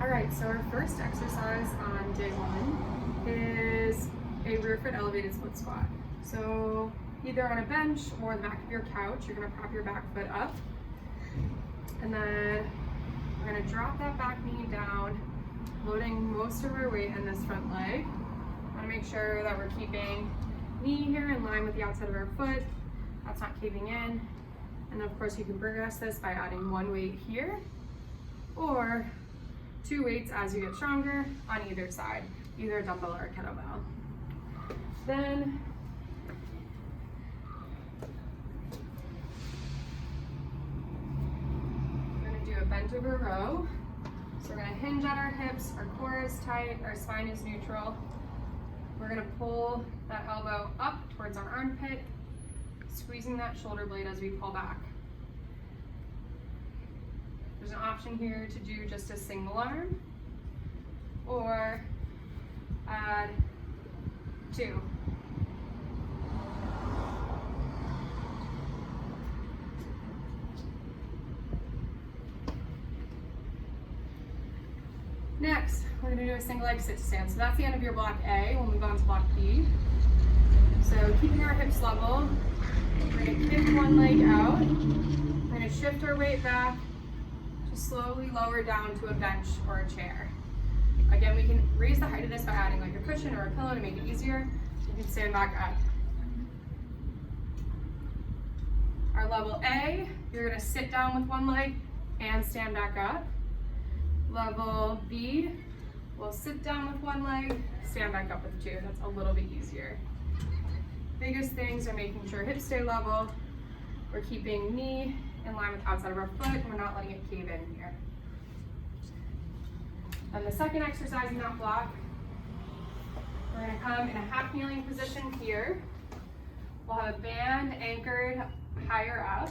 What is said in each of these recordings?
All right, so our first exercise on day one is a rear foot elevated split squat. So either on a bench or the back of your couch, you're gonna prop your back foot up. And then we're gonna drop that back knee down, loading most of our weight in this front leg. Wanna make sure that we're keeping knee here in line with the outside of our foot. That's not caving in. And of course you can progress this by adding one weight here or two weights as you get stronger on either side, either a dumbbell or a kettlebell. Then we're gonna do a bent over row. So we're gonna hinge at our hips, our core is tight, our spine is neutral. We're gonna pull that elbow up towards our armpit, squeezing that shoulder blade as we pull back. There's an option here to do just a single arm or add two. Next, we're going to do a single leg sit to stand. So that's the end of your block A. We'll move on to block B. So keeping our hips level, we're going to kick one leg out. We're going to shift our weight back to slowly lower down to a bench or a chair. Again, we can raise the height of this by adding like a cushion or a pillow to make it easier. You can stand back up. Our level A, you're going to sit down with one leg and stand back up. Level B, we'll sit down with one leg, stand back up with two. That's a little bit easier. Biggest things are making sure hips stay level. We're keeping knee in line with the outside of our foot, and we're not letting it cave in here. And the second exercise in that block, we're gonna come in a half kneeling position here. We'll have a band anchored higher up,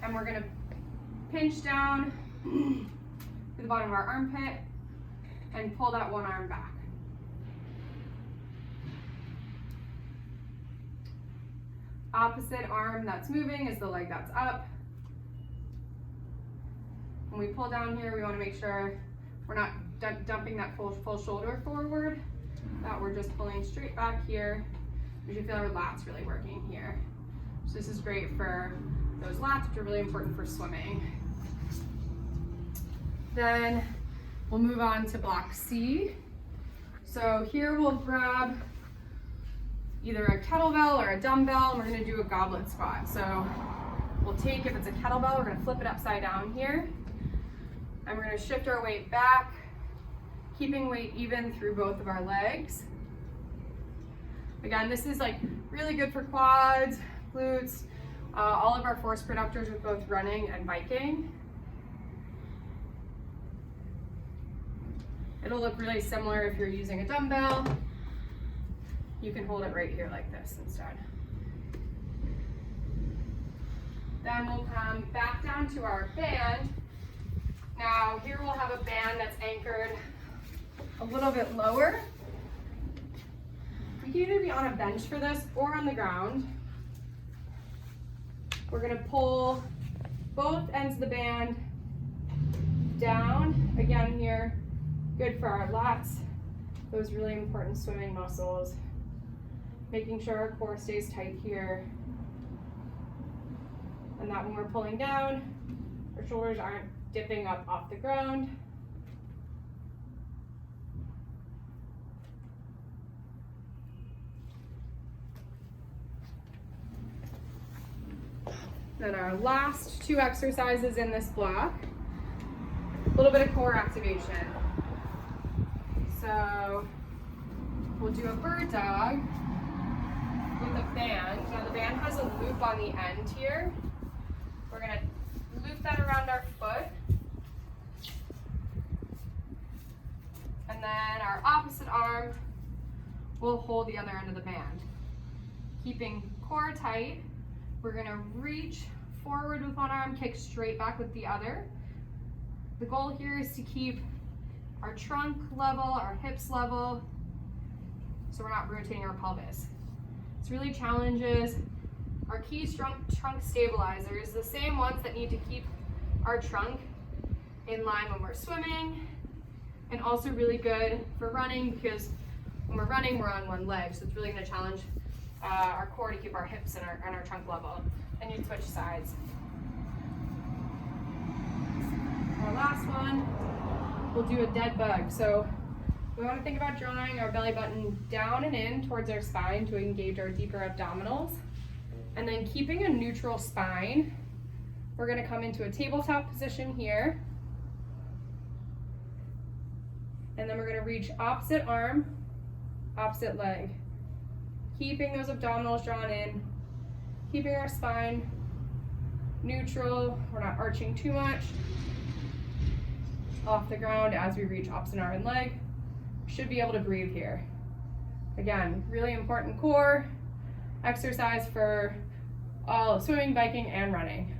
and we're gonna pinch down to the bottom of our armpit and pull that one arm back. Opposite arm that's moving is the leg that's up. When we pull down here, we want to make sure we're not dumping that full shoulder forward, that we're just pulling straight back here. We should feel our lats really working here. So this is great for those lats, which are really important for swimming. Then we'll move on to block C. So here we'll grab either a kettlebell or a dumbbell, and we're gonna do a goblet squat. So we'll take, if it's a kettlebell, we're gonna flip it upside down here, and we're gonna shift our weight back, keeping weight even through both of our legs. Again, this is like really good for quads, glutes, all of our force productors with both running and biking. It'll look really similar if you're using a dumbbell. You can hold it right here like this instead. Then we'll come back down to our band. Now here we'll have a band that's anchored a little bit lower. We can either be on a bench for this or on the ground. We're gonna pull both ends of the band down, again here, good for our lats, those really important swimming muscles. Making sure our core stays tight here. And that when we're pulling down, our shoulders aren't dipping up off the ground. Then our last two exercises in this block, a little bit of core activation. So we'll do a bird dog with a band. Now the band has a loop on the end here. We're gonna loop that around our foot. And then our opposite arm will hold the other end of the band. Keeping core tight, we're gonna reach forward with one arm, kick straight back with the other. The goal here is to keep our trunk level, our hips level, so we're not rotating our pelvis. This really challenges our key trunk stabilizers, the same ones that need to keep our trunk in line when we're swimming and also really good for running because when we're running, we're on one leg, so it's really going to challenge our core to keep our hips and our trunk level. And you switch sides. Our last one, we'll do a dead bug. So we want to think about drawing our belly button down and in towards our spine to engage our deeper abdominals. And then keeping a neutral spine, we're going to come into a tabletop position here. And then we're going to reach opposite arm, opposite leg. Keeping those abdominals drawn in, keeping our spine neutral. We're not arching too much. Off the ground as we reach opposite arm and leg. Should be able to breathe here. Again, really important core exercise for all swimming, biking, and running.